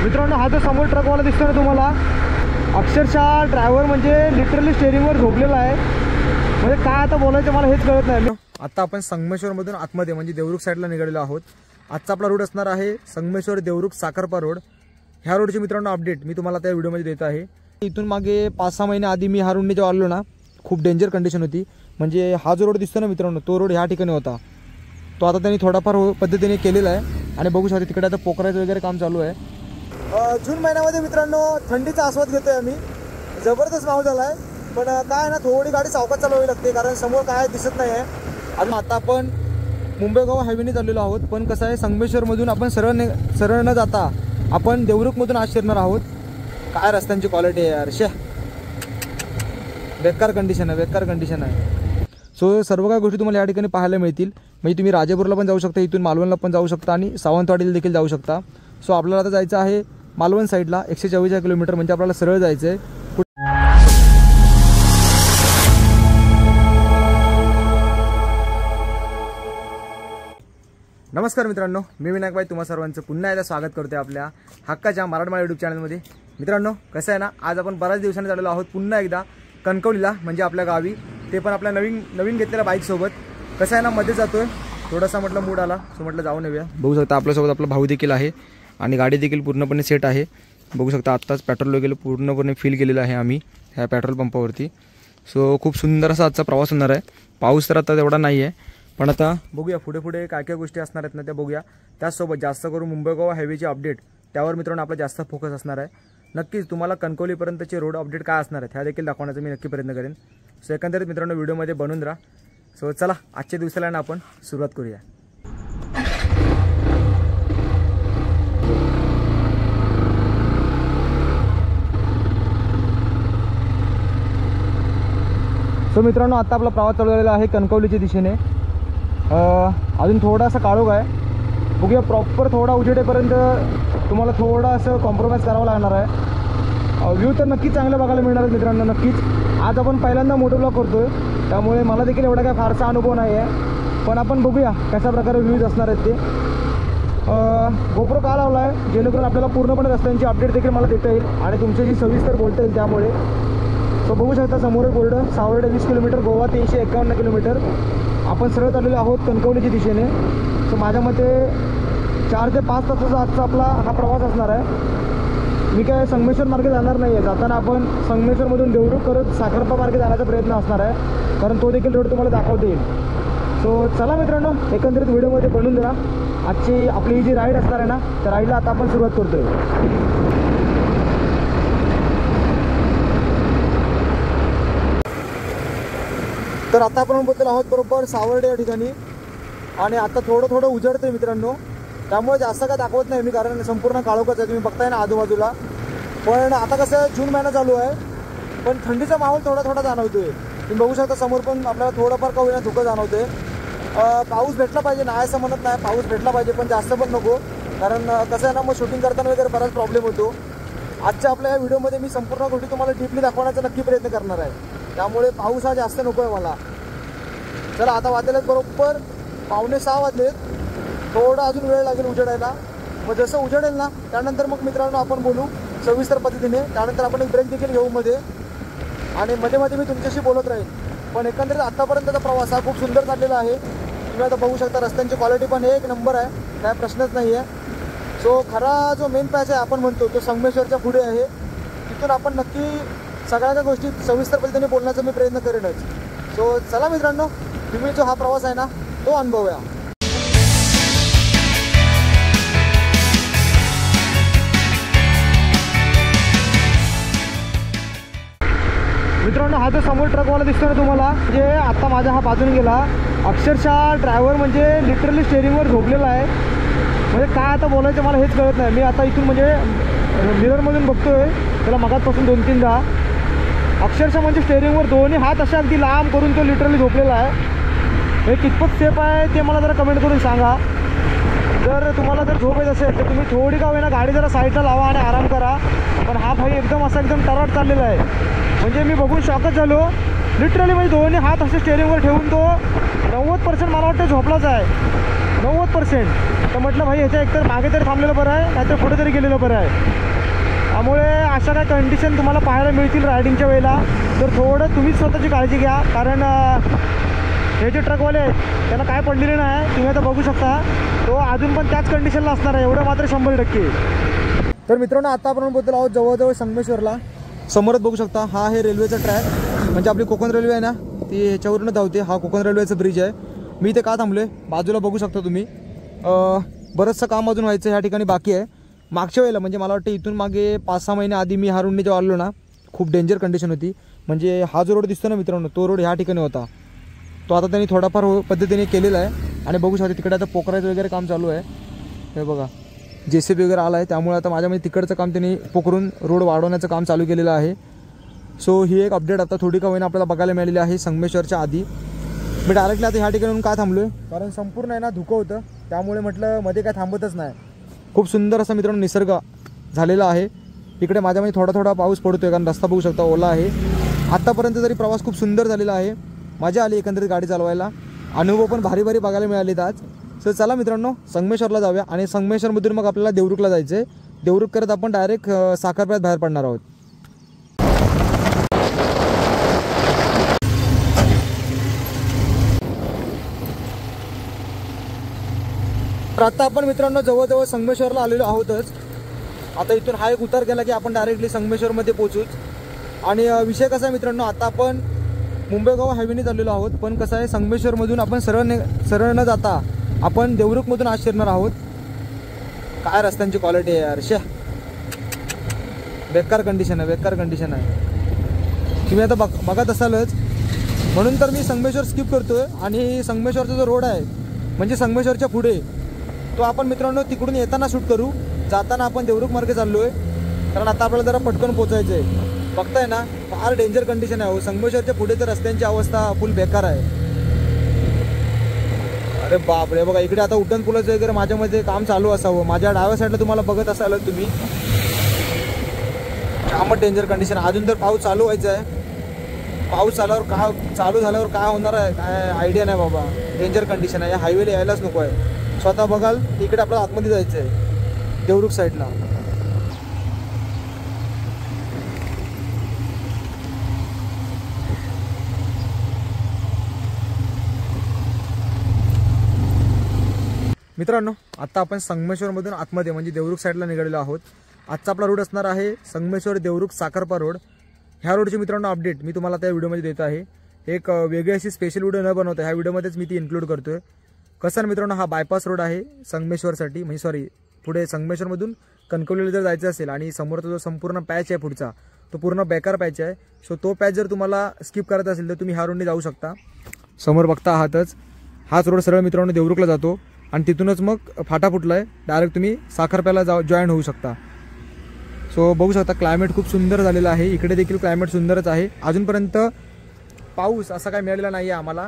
मित्रांनो, हा जो समोर ट्रकवाला दिसतो ना तुम्हाला, अक्षरशः ड्रायव्हर म्हणजे लिटरली स्टेअरिंगवर झोपलेला आहे. म्हणजे काय आता बोलायचं मला हेच कळत नाही. आता आपण संगमेश्वरमधून आतमध्ये म्हणजे देवरुख साईडला निघालेलो आहोत. आजचा आपला रूट असणार आहे संगमेश्वर देवरुख साखरपा रोड. ह्या रोडची मित्रांनो अपडेट मी तुम्हाला त्या व्हिडिओमध्ये देत आहे. इथून मागे 5-6 महिने आधी मी हा रोडने जेव्हा आलो ना, खूप डेंजर कंडिशन होती. म्हणजे हा जो रोड दिसतो ना मित्रांनो, तो रोड ह्या ठिकाणी होता. तो आता त्यांनी थोडाफार पद्धतीने केलेला आहे आणि बघू शकता तिकडे आता पोखराचं वगैरे काम चालू आहे. जून महिन्यामध्ये मित्रांनो थंडीचा आस्वाद घेतोय आम्ही. जबरदस्त माहोल झाला आहे. पण काय ना, थोडी गाडी सावकाश चालवावी लागते कारण समोर काय दिसत नाही आहे. अजून आता आपण मुंबई गोवा हायवेने चाललेलो आहोत. पण कसं आहे, संगमेश्वरमधून आपण सरळ न जाता आपण देवरुखमधून आज शिरणार आहोत. काय रस्त्यांची क्वालिटी आहे यार, बेकार कंडिशन आहे. सो सर्व काही गोष्टी तुम्हाला या ठिकाणी पाहायला मिळतील. म्हणजे तुम्ही राजापूरला पण जाऊ शकता, इथून मालवणला पण जाऊ शकता आणि सावंतवाडीला देखील जाऊ शकता. सो आपल्याला आता जायचं आहे मालवण साईडला 144 किलोमीटर, म्हणजे आपल्याला सरळ जायचं आहे. नमस्कार मित्रांनो, मी विनायक भाई तुम्हा सर्वांचं पुन्हा एकदा स्वागत करतोय आपल्या हक्काच्या मराठमाळा यूट्यूब चॅनलमध्ये. मित्रांनो कसं आहे ना, आज आपण बऱ्याच दिवसांनी आलेलो आहोत पुन्हा एकदा कणकवलीला, म्हणजे आपल्या गावी, ते पण आपल्या नवीन घेतलेल्या बाईकसोबत. कसं आहे ना, मध्ये जातोय, थोडासा म्हटलं मूड आला, सो म्हटलं जाऊन येऊया. बघू शकता आपल्यासोबत आपला भाऊ देखील आहे आणि गाडी देखील पूर्णपणे सेट आहे. बघू शकता आत्ताच पेट्रोल वगैरे पूर्णपणे फिल केलेलं आहे आम्ही ह्या पेट्रोल पंपावरती. सो खूप सुंदर असा आजचा प्रवास होणार आहे. पाऊस तर आता तेवढा नाही आहे, पण आता बघूया पुढे काय काय गोष्टी असणार आहेत ना त्या बघूया. त्याचसोबत जास्त करून मुंबई गोवा हायवेची अपडेट, त्यावर मित्रांनो आपला जास्त फोकस असणार आहे. नक्कीच तुम्हाला कणकवलीपर्यंतचे रोड अपडेट काय असणार आहेत ह्या देखील दाखवण्याचा मी नक्की प्रयत्न करेन. सो एकंदरीत मित्रांनो व्हिडिओमध्ये बनून राहा. सो चला आजच्या दिवसाला ना आपण सुरुवात करूया. सो मित्रांनो आता आपला प्रवास चालू झालेला आहे कणकवलीच्या दिशेने. अजून थोडासा काळोख आहे, बघूया प्रॉपर थोडा उजेडेपर्यंत तुम्हाला थोडं असं कॉम्प्रोमाइज करावं लागणार आहे. व्ह्यू तर नक्कीच चांगलं बघायला मिळणार आहे मित्रांनो. नक्कीच आज आपण पहिल्यांदा मोटो ब्लॉग करतोय, त्यामुळे मला देखील एवढा काय फारसा अनुभव नाही आहे. पण आपण बघूया कशा प्रकारे व्ह्यूज असणार आहेत ते. गोप्रो का लावला आहे, जेणेकरून आपल्याला पूर्णपणे रस्त्यांची अपडेट देखील मला देता येईल आणि तुमच्याशी सविस्तर बोलता येईल त्यामुळे. सो बघू शकता समोर board, Savarde 20 kilometre, Goa 351 kilometre. आपण सरळ चाललेलो आहोत कणकवलीच्या दिशेने. सो माझ्या मते 4 ते 5 तासाचा आजचा आपला हा प्रवास असणार आहे. मी काय संगमेश्वर मार्गे जाणार नाही आहे. जाताना आपण संगमेश्वरमधून देवरुख करत साखरपा मार्गे जाण्याचा प्रयत्न असणार आहे, कारण तो देखील रोड तुम्हाला दाखवता येईल. सो चला मित्रांनो, एकंदरीत व्हिडिओमध्ये बनून जरा आजची आपली ही जी राईड असणार आहे ना, त्या राईडला आता आपण सुरुवात करतोय. तर आता आपण बोललेलो आहोत बरोबर सावर्डे या ठिकाणी आणि आता थोडं उजळतंय मित्रांनो, त्यामुळे जास्त काय दाखवत नाही मी, कारण संपूर्ण काळोखच आहे, तुम्ही बघताय ना आजूबाजूला. पण आता कसं जून महिना चालू आहे, पण थंडीचा माहोल थोडा जाणवतोय. तुम्ही बघू शकता समोर पण आपल्याला थोडंफार का होईना धुकं जाणवते. पाऊस भेटला पाहिजे, नाही असं म्हणत नाही, पाऊस भेटला पाहिजे पण जास्त पण नको, कारण कसं आहे ना, मग शूटिंग करताना वगैरे बराच प्रॉब्लेम होतो. आजच्या आपल्या या व्हिडिओमध्ये मी संपूर्ण गोष्टी तुम्हाला डीपली दाखवण्याचा नक्की प्रयत्न करणार आहे, त्यामुळे पाऊस हा जास्त नको आहे मला. चला आता वाजलेत बरोबर 5:45 वाजलेत. थोडा अजून वेळ लागेल उजेडायला. मग जसं उजेडेल ना त्यानंतर मग मित्रांनो आपण बोलू सविस्तर पद्धतीने. त्यानंतर आपण एक ब्रेक देखील घेऊ मध्ये, आणि मध्ये मी तुमच्याशी बोलत राहील. पण एकंदरीत आतापर्यंतचा प्रवास हा खूप सुंदर चाललेला आहे. तुम्ही आता बघू शकता रस्त्यांची क्वालिटी पण एक नंबर आहे, काय प्रश्नच नाही आहे. सो खरा जो मेन पॅच आहे आपण म्हणतो तो संगमेश्वरच्या पुढे आहे. तिथून आपण नक्की सगळ्या काही गोष्टी सविस्तर पद्धतीने बोलण्याचा मी प्रयत्न करेनच. सो चला मित्रांनो, तुम्ही जो हा प्रवास आहे ना तो अनुभवूया. मित्रांनो हा जो समोर ट्रकवाला दिसतो ना तुम्हाला, जे आता माझ्या हा बाजूने गेला, अक्षरशः ड्रायव्हर म्हणजे लिटरली स्टेअरिंगवर झोपलेला आहे. म्हणजे काय आता बोलायचं मला हेच कळत नाही. मी आता इथून म्हणजे मिररमधून बघतोय त्याला मगाचपासून 2-3दा, अक्षरशः म्हणजे स्टेअरिंगवर दोन्ही हात असे अगदी लांब करून तो लिटरली झोपलेला आहे. हे कितपत सेफ आहे ते मला जरा कमेंट करून सांगा. जर तुम्हाला जर झोप येत असेल तर तुम्ही थोडी का होईना गाडी जरा साईडला लावा आणि आराम करा. पण हा भाई एकदम असा एकदम टराट चाललेला आहे. म्हणजे मी बघून शॉकच झालो लिटरली. म्हणजे दोन्ही हात असे स्टेअरिंगवर ठेवून तो 90% मला वाटतं झोपलाच आहे, 90%. तर म्हटलं भाई ह्याच्या एकतर मागे तरी थांबलेलं बरं आहे, नाहीतर पुढे तरी गेलेलं बरं आहे. त्यामुळे अशा काय कंडिशन तुम्हाला पाहायला मिळतील रायडिंगच्या वेळेला. तर थोडं तुम्हीच स्वतःची काळजी घ्या, कारण हे जे ट्रकवाले आहेत त्यांना काय पडलेले नाही. तुम्ही आता बघू शकता तो अजून पण त्याच कंडिशनला असणार आहे, एवढं मात्र 100%. तर मित्रांनो आता आपण बोलतो आहोत जवळजवळ संगमेश्वरला. समोरच बघू शकता हा आहे रेल्वेचा ट्रॅक, म्हणजे आपली कोकण रेल्वे आहे ना ती ह्याच्यावरून धावते. हा कोकण रेल्वेचा ब्रिज आहे. मी इथे का थांबलोय बाजूला बघू शकता तुम्ही. बरंचसं काम अजून व्हायचं ह्या ठिकाणी बाकी आहे. मागच्या वेळेला म्हणजे मला वाटतं इथून मागे 5-6 महिने आधी मी हा रोडने जेव्हा आलो ना खूप डेंजर कंडिशन होती. म्हणजे हा जो रोड दिसतो ना मित्रांनो तो रोड ह्या ठिकाणी होता. तो आता त्यांनी थोडाफार पद्धतीने केलेला आहे. आणि बघू शकता तिकडे आता पोखराचं वगैरे काम चालू आहे. हे बघा JCB वगैरे आला आहे, त्यामुळे आता माझ्यामध्ये तिकडचं काम त्यांनी पोखरून रोड वाढवण्याचं काम चालू केलेलं आहे. सो ही एक अपडेट आता थोडी का होईना आपल्याला बघायला मिळालेली आहे संगमेश्वरच्या आधी. मी डायरेक्टली आता ह्या ठिकाणी काय थांबलो आहे कारण संपूर्ण आहे ना धुकं होतं, त्यामुळे म्हटलं मध्ये काय थांबतच नाही. खूप सुंदर असा मित्रांनो निसर्ग झालेला आहे. इकडे माझ्यामध्ये थोडा थोडा पाऊस पडतो आहे, कारण रस्ता बघू शकता ओला आहे. आत्तापर्यंत तरी प्रवास खूप सुंदर झालेला आहे. मजा आली एकंदरीत गाडी चालवायला. अनुभव पण भारी भारी बघायला मिळालेत आज. सो चला मित्रांनो संगमेश्वरला जाऊया आणि संगमेश्वरमधून मग आपल्याला देवरुखला जायचं आहे. देवरुख करत आपण डायरेक्ट साखरप्यात बाहेर पडणार आहोत. तर आता आपण मित्रांनो जवळजवळ संगमेश्वरला आलेलो आहोतच. आता इथून हा एक उतार केला की आपण डायरेक्टली संगमेश्वरमध्ये पोहोचूच. आणि विषय कसा आहे मित्रांनो आता आपण मुंबई गोवा हायवेने चाललेलो आहोत, पण कसं आहे संगमेश्वरमधून आपण सरळ न जाता आपण देवरुखमधून आज शिरणार आहोत. काय रस्त्यांची क्वालिटी आहे यार, बेकार कंडिशन आहे, बेकार कंडिशन आहे. तुम्ही आता बघत असालच, म्हणून तर मी संगमेश्वर स्किप करतोय. आणि संगमेश्वरचा जो रोड आहे म्हणजे संगमेश्वरच्या पुढे तो आपण मित्रांनो तिकडून येताना शूट करू. जाताना आपण देवरुख मार्गे चाललो आहे, कारण आता आपल्याला जरा पटकन पोचायचं आहे. बघताय ना फार डेंजर कंडिशन आहे. संगमेश्वरच्या पुढे तर रस्त्यांची अवस्था फुल बेकार आहे. अरे बापरे, बघा इकडे आता उड्डाण पुलाचं वगैरे माझ्यामध्ये काम चालू असावं. माझ्या डाव्या साईडला तुम्हाला बघत असाल तुम्ही, कामच डेंजर कंडिशन. अजून तर पाऊस चालू व्हायचा आहे. पाऊस चालू झाल्यावर काय होणार आहे काय आयडिया नाही बाबा. डेंजर कंडिशन आहे, या हायवेला यायलाच नको आहे. स्वतः बघाल इकडे आपल्याला आतमध्ये जायचं आहे देवरुख साईडला. मित्रांनो आता आपण संगमेश्वरमधून आतमध्ये म्हणजे देवरुख साईडला निघालेलो आहोत. आजचा आपला रोड असणार आहे संगमेश्वर देवरुख साखरपा रोड. ह्या रोडची मित्रांनो अपडेट मी तुम्हाला त्या व्हिडिओमध्ये देत आहे. एक वेगळी अशी स्पेशल व्हिडिओ न बनवता ह्या व्हिडिओमध्येच मी ती इन्क्लूड करतोय. कसं मित्रांनो हा बायपास रोड आहे संगमेश्वरसाठी, म्हणजे सॉरी पुढे संगमेश्वरमधून कणकवलीला जर जायचं असेल आणि समोरचा जो संपूर्ण पॅच आहे पुढचा तो पूर्ण बेकार पॅच आहे. सो तो पॅच जर तुम्हाला स्किप करायचा असेल तर तुम्ही ह्या रोडने जाऊ शकता. समोर बघता आहातच हाच रोड सरळ मित्रांनो देवरुखला जातो आणि तिथूनच मग फाटा फुटला आहे. डायरेक्ट तुम्ही साखरप्याला जॉईन होऊ शकता. सो बघू शकता क्लायमेट खूप सुंदर झालेलं आहे. इकडे देखील क्लायमेट सुंदरच आहे. अजूनपर्यंत पाऊस असा काय मिळालेला नाही आहे आम्हाला.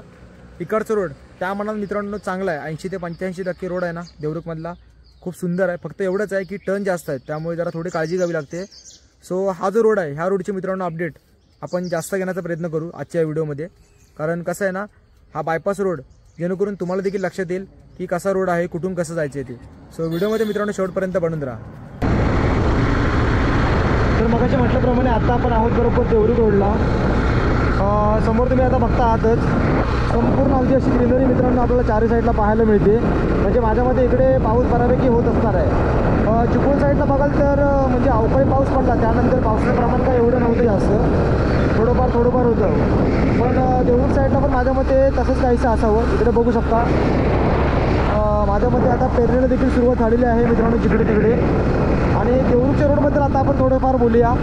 इकडचं रोड त्या मनात मित्रांनो चांगला आहे. 80 ते 85% रोड आहे ना देवरुखमधला, खूप सुंदर आहे. फक्त एवढंच आहे की टर्न जास्त आहेत, त्यामुळे जरा थोडी काळजी घ्यावी लागते. सो हा जो रोड आहे ह्या रोडची मित्रांनो अपडेट आपण जास्त घेण्याचा प्रयत्न करू आजच्या व्हिडिओमध्ये. कारण कसं आहे ना हा बायपास रोड जेणेकरून तुम्हाला देखील लक्षात येईल की कसा रोड आहे, कुठून कसं जायचं आहे ते. सो व्हिडिओमध्ये मित्रांनो शेवटपर्यंत बनून राहा. तर मगाशी म्हटल्याप्रमाणे आता आपण आहोत बरोबर देवरुख रोडला. समोर तुम्ही आता बघता आहातच संपूर्ण अगदी अशी ग्रीनरी मित्रांनो आपल्याला चारही साईडला पाहायला मिळते. म्हणजे माझ्यामध्ये इकडे पाऊस बऱ्यापैकी होत असणार आहे. चिपळूण साईडला बघाल तर म्हणजे अवकाळी पाऊस पडला, त्यानंतर पावसाचं प्रमाण काय एवढं नव्हतं जास्त, थोडंफार होतं. पण देवरुख साईडला पण माझ्या मते तसंच काहीसं असावं. इकडे बघू शकता माझ्या मते आता पेरणीला देखील सुरुवात झालेली आहे मित्रांनो जिकडे तिकडे. आणि देवरुखच्या रोडबद्दल आता आपण थोडंफार बोलूया.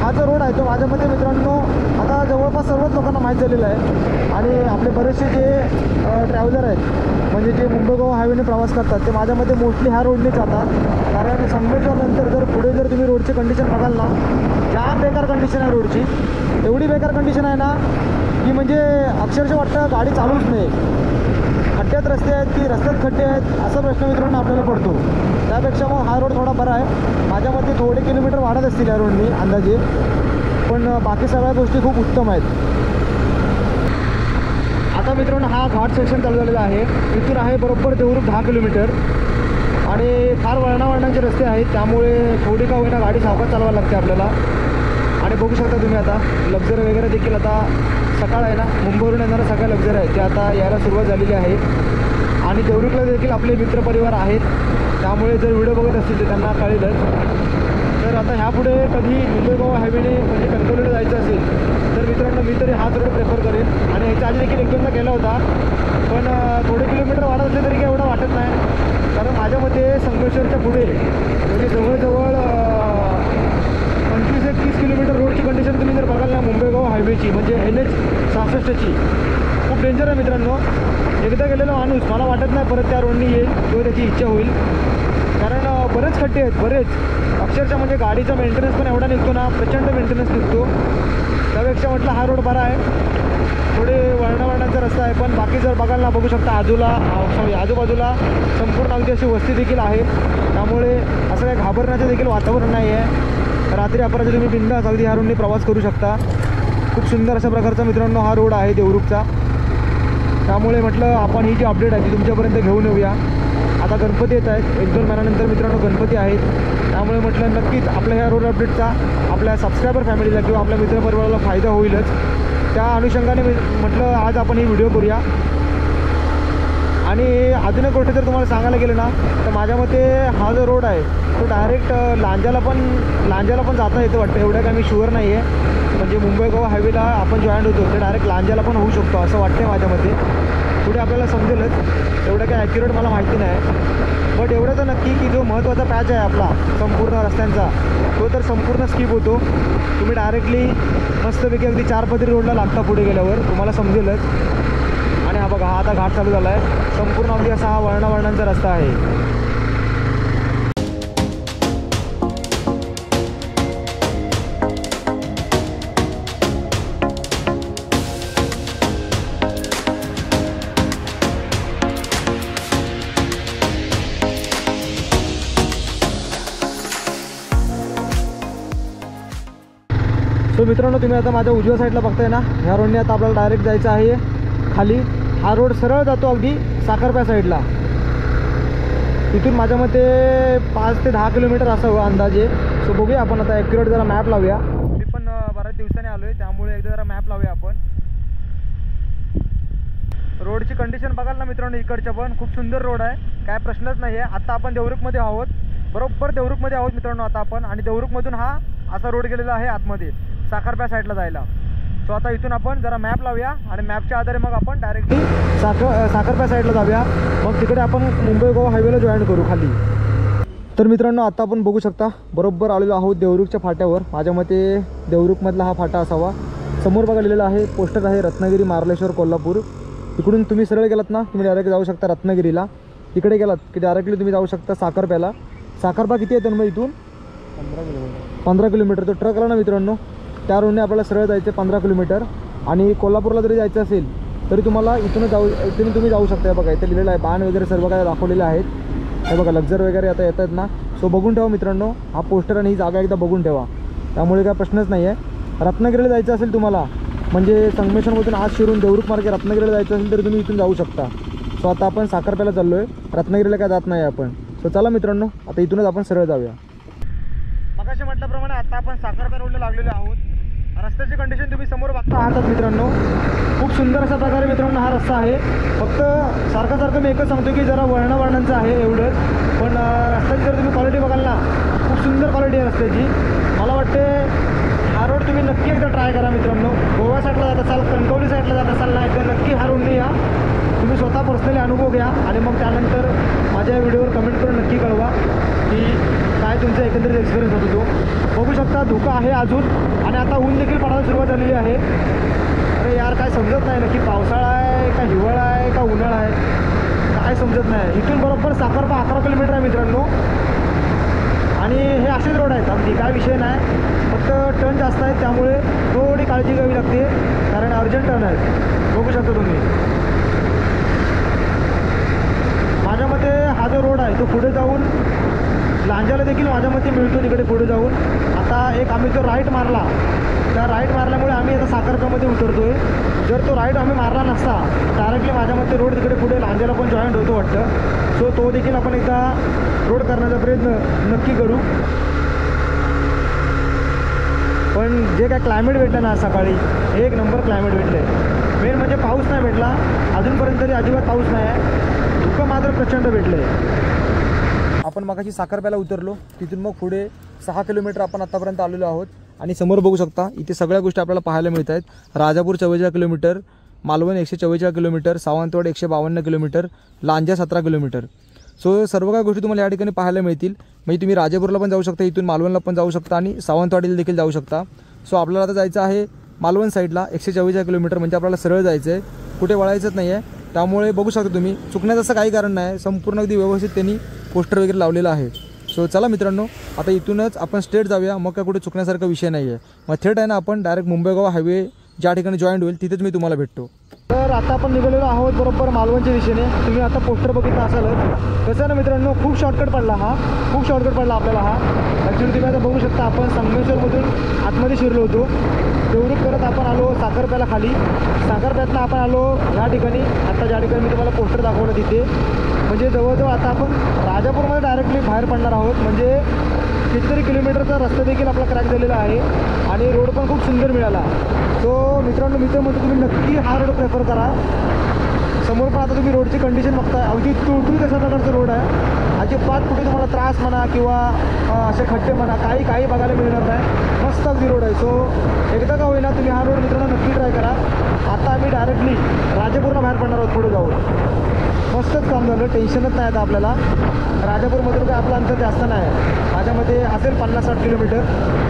हा जो रोड आहे तो माझ्या मते मित्रांनो आता जवळपास सर्वच लोकांना माहीत झालेला आहे. आणि आपले बरेचसे जे ट्रॅव्हलर आहेत म्हणजे जे मुंबई गोवा हायवेने प्रवास करतात ते माझ्या मते मोस्टली ह्या रोडने जातात. कारण संगमेश्वरनंतर जर पुढे जर तुम्ही रोडची कंडिशन बघाल ना, जाम बेकार कंडिशन आहे रोडची. एवढी बेकार कंडिशन आहे ना की म्हणजे अक्षरशः वाटतं गाडी चालूच नाही. खड्ड्यात रस्ते आहेत की रस्त्यात खड्डे आहेत असा प्रश्न मित्रांनो आपल्याला पडतो. त्यापेक्षा मग हा रोड थोडा बरा आहे. माझ्या मते थोडे किलोमीटर वाढत असतील या रोडनी अंदाजे, पण बाकी सगळ्या गोष्टी खूप उत्तम आहेत. आता मित्रांनो हा घाट सेक्शन चालू झालेला आहे. इथून आहे बरोबर देवरुख 10 किलोमीटर. आणि फार वळणावळणाचे रस्ते आहेत, त्यामुळे थोडी का होईना गाडी सावकाश चालवायला लागते आपल्याला. आणि बघू शकता तुम्ही आता लक्झरी वगैरे देखील आता सकाळ आहे ना, मुंबईवरून येणाऱ्या सगळ्या लक्झरी आहेत ते आता यायला सुरुवात झालेली आहे. आणि देवरुखला देखील आपले मित्रपरिवार आहेत, त्यामुळे जर व्हिडिओ बघत असतील तर त्यांना कळेलच. तर आता ह्यापुढे कधी मुंबई गोवा हायवेने म्हणजे कणकवलीला जायचं असेल तर मित्रांनो मी तरी हाच रोड प्रेफर करेन. आणि ह्याच्या आधी देखील एक दोनदा गेला होता, पण थोडे किलोमीटर वाढत असले तरी काही एवढं वाटत नाही. कारण माझ्या मते संगमेश्वरच्या पुढे म्हणजे जवळजवळ 25 ते 30 किलोमीटर रोडची कंडिशन तुम्ही जर बघाल ना मुंबई गोवा हायवेची म्हणजे NH66ची खूप डेंजर आहे मित्रांनो. एकदा गेलेला माणूस मला वाटत नाही परत त्या रोडनी येईल किंवा त्याची इच्छा होईल. कारण बरेच खड्डे आहेत, बरेच अक्षरशः म्हणजे गाडीचा मेंटेनन्स पण एवढा निघतो ना, प्रचंड मेंटेनन्स निघतो. त्यापेक्षा म्हटलं हा रोड बरा आहे, थोडे वळणावळणाचा रस्ता आहे. पण बाकी जर बघाल ना, बघू शकता आजूबाजूला संपूर्ण अगदी अशी वस्ती देखील आहे, त्यामुळे असं काही घाबरण्याचं देखील वातावरण नाही आहे. रात्री अपरात्री तुम्ही बिंदास अगदी ह्या रोडने प्रवास करू शकता. खूप सुंदर अशा प्रकारचा मित्रांनो हा रोड आहे देवरुखचा. त्यामुळे म्हटलं आपण ही जी अपडेट आहे ती तुमच्यापर्यंत घेऊन येऊया. आता गणपती येत आहेत, 1-2 महिन्यानंतर मित्रांनो गणपती आहेत, त्यामुळे म्हटलं नक्कीच आपल्या ह्या रोड अपडेटचा आपल्या सबस्क्रायबर फॅमिलीला किंवा आपल्या मित्रपरिवाराला फायदा होईलच. त्या अनुषंगाने म्हटलं आज आपण ही व्हिडिओ करूया. आणि अजून एक गोष्ट जर तुम्हाला सांगायला गेलं ना तर माझ्या मते हा जो रोड आहे तो डायरेक्ट लांजाला पण जाता येतं वाटतं. एवढं काय मी शुअर नाही आहे, म्हणजे मुंबई गोवा हायवेला आपण जॉईंट होतो तर डायरेक्ट लांजाला पण होऊ शकतो असं वाटतं माझ्या मते. पुढे आपल्याला समजेलच, एवढं काय ॲक्युरेट मला माहिती नाही. बट एवढं तर नक्की की जो महत्त्वाचा पॅच आहे आपला संपूर्ण रस्त्यांचा तो तर संपूर्ण स्किप होतो. तुम्ही डायरेक्टली मस्तपैकी अगदी 4 पदरी रोडला लागता पुढे गेल्यावर तुम्हाला समजेलच. आणि हा बघा, हा आता घाट चालू झाला आहे, संपूर्ण अगदी असा हा वळणावळणांचा रस्ता आहे. सो मित्रांनो तुम्ही आता माझ्या उजव्या साईडला बघताय ना, ह्या रोडने आता आपल्याला डायरेक्ट जायचं आहे खाली. हा रोड सरळ जातो अगदी साखरप्या साईडला. तिथून माझ्या मते 5 ते 10 किलोमीटर असावं अंदाजे. सो बघूया आपण आता ॲक्युरेट जरा मॅप लावूया. मी पण बऱ्याच दिवसाने आलो आहे, त्यामुळे एकदा जरा मॅप लावूया आपण. रोडची कंडिशन बघाल ना मित्रांनो, इकडच्या पण खूप सुंदर रोड आहे, काय प्रश्नच नाही आहे. आता आपण देवरुखमध्ये आहोत, बरोबर देवरुखमध्ये आहोत मित्रांनो आता आपण. आणि देवरुखमधून हा असा रोड गेलेला आहे आतमध्ये साखरप्या साईडला जायला. सो आता इथून आपण जरा मॅप लावूया आणि मॅपच्या आधारे मग आपण डायरेक्टली साखरप्या साईडला जाऊया. मग तिकडे आपण मुंबई गोवा हायवेला जॉईन करू खाली. तर मित्रांनो आता आपण बघू शकता बरोबर आलेलो आहोत देवरुखच्या फाट्यावर. माझ्या मते देवरुखमधला हा फाटा असावा. समोर बघा लिहिलेला आहे, पोस्टर आहे रत्नागिरी, मार्लेश्वर, कोल्हापूर. इकडून तुम्ही सरळ गेलात ना, तुम्ही डायरेक्ट जाऊ शकता रत्नागिरीला. तिकडे गेलात की डायरेक्टली तुम्ही जाऊ शकता साखरप्याला. साखरपा किती येतं मग इथून? 15 किलोमीटर. तो ट्रक आला ना मित्रांनो, त्या रोडने आपल्याला सरळ जायचं 15 किलोमीटर. आणि कोल्हापूरला जरी जायचं असेल तरी तुम्हाला इथून तुम्ही जाऊ शकता. बघा इथे लिहिलेलं आहे, बाण वगैरे सर्व काय दाखवलेले आहेत. हे बघा लक्झर वगैरे आता येत आहेत ना. सो बघून ठेवा मित्रांनो, हा पोस्टर आणि ही जागा एकदा बघून ठेवा, त्यामुळे काय प्रश्नच नाही आहे. रत्नागिरीला जायचं असेल तुम्हाला, म्हणजे संगमेश्वरमधून आज शिरून देवरुख मार्गे रत्नागिरीला जायचं असेल तर तुम्ही इथून जाऊ शकता. सो आता आपण साखरप्याला चाललो आहे, रत्नागिरीला काय जात नाही आपण. सो चला मित्रांनो आता इथूनच आपण सरळ जाऊया. मगाशी म्हटल्याप्रमाणे आता आपण साखरप्या रोडला लागलेलो आहोत. रस्त्याची कंडिशन तुम्ही समोर बघता आहात मित्रांनो, खूप सुंदर अशा प्रकारे मित्रांनो हा रस्ता आहे. फक्त सारखं मी एकच सांगतो की जरा वळणावळणांचं आहे एवढंच. पण रस्त्याची जर तुम्ही क्वालिटी बघाल ना, खूप सुंदर क्वालिटी आहे रस्त्याची. मला वाटते हा रोड तुम्ही नक्की एकदा ट्राय करा मित्रांनो. गोवा साईडला जात असाल, कणकवली साईडला जात असाल ना, एकदा नक्की हा रोडने या. तुम्ही स्वतः पर्सनली अनुभव घ्या आणि मग त्यानंतर माझ्या व्हिडिओवर कमेंट करून नक्की कळवा की काय तुमचा एकंदरीत एक्सपिरियन्स होतो तो. बघू शकता धुकं आहे अजून आणि आता ऊन देखील पडायला सुरुवात झालेली आहे. अरे यार काय समजत नाही नक्की पावसाळा आहे का हिवाळा आहे का उन्हाळा आहे, काय समजत नाही. इथून बरोबर साखरपा 11 किलोमीटर आहे मित्रांनो. आणि हे असेच रोड आहेत अगदी, काय विषय नाही, फक्त टर्न जास्त आहेत त्यामुळे थोडी काळजी घ्यावी लागते, कारण अर्जंट टर्न आहेत. बघू शकता तुम्ही. माझ्या मते हा जो रोड आहे तो पुढे जाऊन लांजाला देखील माझ्या मते मिळतो तिकडे पुढे जाऊन. आता एक आम्ही जो राईट मारला, त्या राईट मारल्यामुळे आम्ही आता साखरप्यामध्ये उतरतोय. जर तो राईट आम्ही मारला नसता डायरेक्टली माझ्या मते रोड तिकडे पुढे लांजाला पण जॉईंट होतो वाटतं. सो तो देखील आपण एकदा रोड करण्याचा प्रयत्न नक्की करू. पण जे काय क्लायमेट भेटलं ना सकाळी, एक नंबर क्लायमेट भेटलं आहे. मेन म्हणजे पाऊस नाही भेटला अजूनपर्यंत तरी, अजिबात पाऊस नाही आहे. धुकं मात्र प्रचंड भेटलं आहे. आपण मगाशी साखरप्याला उतरलो, तिथून मग पुढे 6 किलोमीटर आपण आत्तापर्यंत आलेलो आहोत. आणि समोर बघू शकता इथे सगळ्या गोष्टी आपल्याला पाहायला मिळत आहेत. Rajapur 44 kilometre, Malvan 144 kilometre, Sawantwadi 152 kilometre, Lanja 17 kilometre. So सर्व काही गोष्टी तुम्हाला या ठिकाणी पाहायला मिळतील. म्हणजे तुम्ही राजापूरला पण जाऊ शकता, इथून मालवणला पण जाऊ शकता आणि सावंतवाडीला देखील जाऊ शकता. सो आपल्याला आता जायचं आहे मालवण साईडला 144 किलोमीटर, म्हणजे आपल्याला सरळ जायचं आहे, कुठे वळायचंच नाही आहे. त्यामुळे बघू शकता तुम्ही, चुकण्याचं असं काही कारण नाही, संपूर्ण अगदी व्यवस्थित त्यांनी पोस्टर वगैरे लावलेलं आहे. सो चला मित्रांनो, आता इथूनच आपण स्ट्रेट जाऊया, मग काय कुठे चुकण्यासारखा विषय नाही आहे. मग थेट आहे ना आपण डायरेक्ट मुंबई गोवा हायवे ज्या ठिकाणी जॉईंट होईल तिथेच मी तुम्हाला भेटतो. तर आता आपण निघालेलो आहोत बरोबर मालवणच्या दिशेने. तुम्ही आता पोस्टर बघितलं असालच. कसं ना मित्रांनो, खूप शॉर्टकट पडला हा, खूप शॉर्टकट पडला आपल्याला हा. ॲक्च्युली तुम्ही आता बघू शकता आपण संगमेश्वरमधून आतमध्ये शिरलो होतो, देवरुख करत आपण आलो साखरप्याला खाली. साखरप्यातनं आपण आलो ह्या ठिकाणी, आता ज्या ठिकाणी मी तुम्हाला पोस्टर दाखवलं तिथे. म्हणजे जवळजवळ आता आपण राजापूरमध्ये डायरेक्टली बाहेर पडणार आहोत. म्हणजे कितीतरी किलोमीटरचा रस्ता देखील आपला क्रॅक झालेला आहे आणि रोड पण खूप सुंदर मिळाला. सो मित्रांनो, मी तर म्हणतो तुम्ही नक्की हा रोड प्रेफर करा. समोर पण आता तुम्ही रोडची कंडिशन बघताय, अगदी तुळतुळीत अशा प्रकारचा रोड आहे. अजिबात कुठे तुम्हाला त्रास म्हणा किंवा असे खड्डे म्हणा काही बघायला मिळणार नाही. मस्त अगदी रोड आहे. सो एकदा का होईना तुम्ही हा रोड मित्रांनो नक्की ट्राय करा. आता आम्ही डायरेक्टली राजापूरला बाहेर पडणार आहोत पुढे जाऊन. मस्तच काम झालं, टेन्शनच नाही आता आपल्याला. राजापूरमधून काय आपलं अंतर जास्त नाही, माझ्यामध्ये असेल 50-60 किलोमीटर.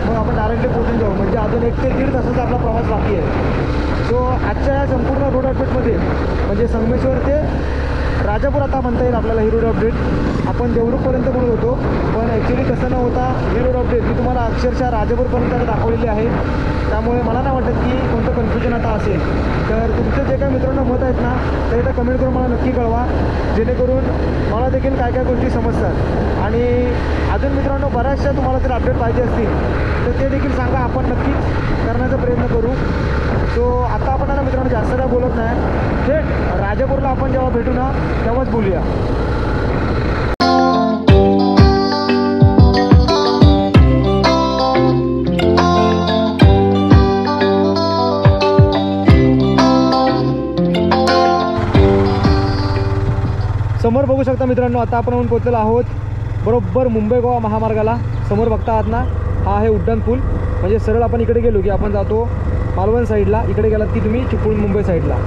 मग आपण डायरेक्टली पोहोचून जाऊ, म्हणजे अजून 1 ते 1.5 तासाचा आपला प्रवास बाकी आहे. सो आजच्या या संपूर्ण रोड अपडेटमध्ये म्हणजे संगमेश्वर ते राजापूर आता म्हणता येईल आपल्याला ही रोड अपडेट. आपण देवरुखपर्यंत बोलत होतो, पण ॲक्च्युली कसं न होता ही रोड अपडेट मी तुम्हाला अक्षरशः राजापूरपर्यंत दाखवलेली आहे. त्यामुळे मला नाही वाटत की कोणतं कन्फ्युजन आता असेल. तर तुमचे जे काही मित्रांनो मत आहेत ना, ते एकदा कमेंट करून मला नक्की कळवा, जेणेकरून मला देखील काय गोष्टी समजतात. आणि अजून मित्रांनो बऱ्याचशा तुम्हाला जर अपडेट पाहिजे असतील तर ते देखील सांगा, आपण नक्कीच करण्याचा प्रयत्न करू. सो आता आपण ना मित्रांनो जास्त काय बोलत नाही, थेट राजापूरला आपण जेव्हा भेटू ना तेव्हाच बोलूया. समोर बघू शकता मित्रांनो, आता आपण पोहोचलेलो आहोत बरोबर मुंबई गोवा महामार्गाला. समोर बघता आहात ना, हा आहे उड्डाण पूल. म्हणजे सरळ आपण इकडे गेलो की आपण जातो मालवण साईडला, इकडे गेलात की तुम्ही चिपळूण मुंबई साईडला.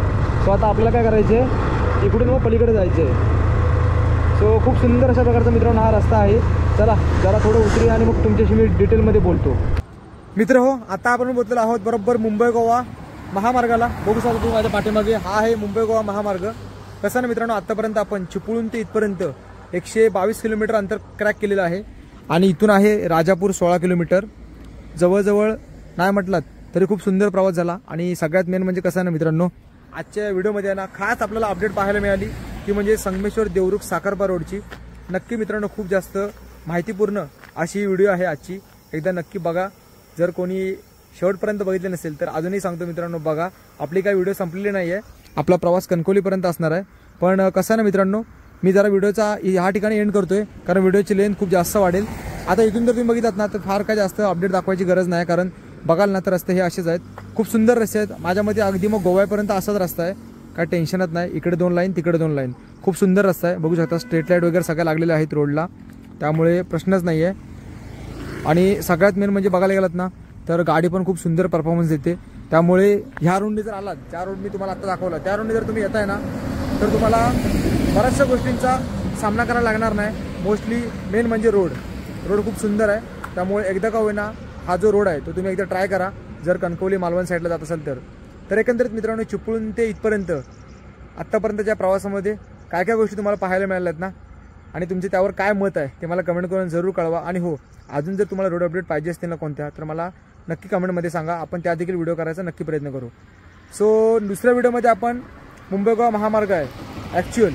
सो आता आपल्याला काय करायचं आहे, इकडून मग पलीकडे जायचं आहे. सो खूप सुंदर अशा प्रकारचा मित्रांनो हा रस्ता आहे. चला जरा थोडं उतरूया आणि मग तुमच्याशी मी डिटेलमध्ये बोलतो. मित्र हो, आता आपण पोहोचलेलो आहोत बरोबर मुंबई गोवा महामार्गाला. बघू शकतो तुम्ही माझ्या पाठीमागे, हा आहे मुंबई गोवा महामार्ग. कसं ना मित्रांनो, आत्तापर्यंत आपण चिपळूण ते इथपर्यंत 122 किलोमीटर अंतर क्रॅक केलेलं आहे. आणि इथून आहे राजापूर 16 किलोमीटर. जवळजवळ नाही म्हटलात तरी खूप सुंदर प्रवास झाला. आणि सगळ्यात मेन म्हणजे कसं ना मित्रांनो, आजच्या व्हिडिओमध्ये ना खास आपल्याला अपडेट पाहायला मिळाली ती म्हणजे संगमेश्वर देवरुख साखरपा रोडची. नक्की मित्रांनो, खूप जास्त माहितीपूर्ण अशी व्हिडिओ आहे आजची, एकदा नक्की बघा. जर कोणी शेवटपर्यंत बघितले नसेल तर अजूनही सांगतो मित्रांनो, बघा. आपली काही व्हिडिओ संपलेली नाही आहे, आपला प्रवास कणकवलीपर्यंत असणार आहे. पण कसं ना मित्रांनो, मी जरा व्हिडिओचा ह्या ठिकाणी एंड करतोय, कारण व्हिडिओची लेंथ खूप जास्त वाढेल. आता इथून जर तुम्ही बघितलात ना तर फार काय जास्त अपडेट दाखवायची गरज नाही, कारण बघाल ना तर रस्ते हे असेच आहेत, खूप सुंदर रस्ते आहेत. माझ्यामध्ये अगदी मग गोव्यापर्यंत असाच रस्ता आहे, काय टेन्शनच नाही. इकडे 2 लाईन तिकडे 2 लाईन, खूप सुंदर रस्ता आहे. बघू शकता स्ट्रीट लाईट वगैरे सगळ्या लागलेल्या आहेत रोडला, त्यामुळे प्रश्नच नाही आहे. आणि सगळ्यात मेन म्हणजे बघायला गेलात ना तर गाडी पण खूप सुंदर परफॉर्मन्स देते. त्यामुळे ह्या रोडनी जर आलात, ज्या रोड मी तुम्हाला आता दाखवला त्या रोडनी जर तुम्ही येताय ना तर तुम्हाला बऱ्याचशा गोष्टींचा सामना करायला लागणार नाही. मोस्टली मेन म्हणजे रोड खूप सुंदर आहे. त्यामुळे एकदा का होईना हा जो रोड आहे तो तुम्ही एकदा ट्राय करा, जर कणकवली मालवण साईडला जात असाल तर. एकंदरीत मित्रांनो, चिपळूण ते इथपर्यंत आत्तापर्यंतच्या प्रवासामध्ये काय काय गोष्टी तुम्हाला पाहायला मिळाल्यात ना, आणि तुमचे त्यावर काय मत आहे ते मला कमेंट करून जरूर कळवा. आणि हो, अजून जर तुम्हाला रोड अपडेट पाहिजे असतील ना कोणत्या, तर मला नक्की कमेंटमध्ये सांगा, आपण त्या देखील व्हिडिओ करायचा नक्की प्रयत्न करू. सो दुसऱ्या व्हिडिओमध्ये आपण मुंबई गोवा महामार्ग आहे ॲक्च्युअल,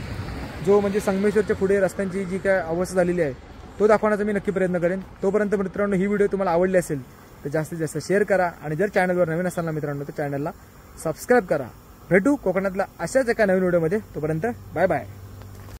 जो म्हणजे संगमेश्वरच्या पुढे रस्त्यांची जी काय अवस्था झालेली आहे तो दाखवण्याचा मी नक्की प्रयत्न करेन. तोपर्यंत मित्रांनो ही व्हिडिओ तुम्हाला आवडली असेल तर जास्तीत जास्त शेअर करा आणि जर चॅनलवर नवीन असाल ना मित्रांनो तर चॅनलला सबस्क्राईब करा. भेटू कोकणातल्या अशाच एका नवीन व्हिडिओमध्ये. तोपर्यंत बाय बाय.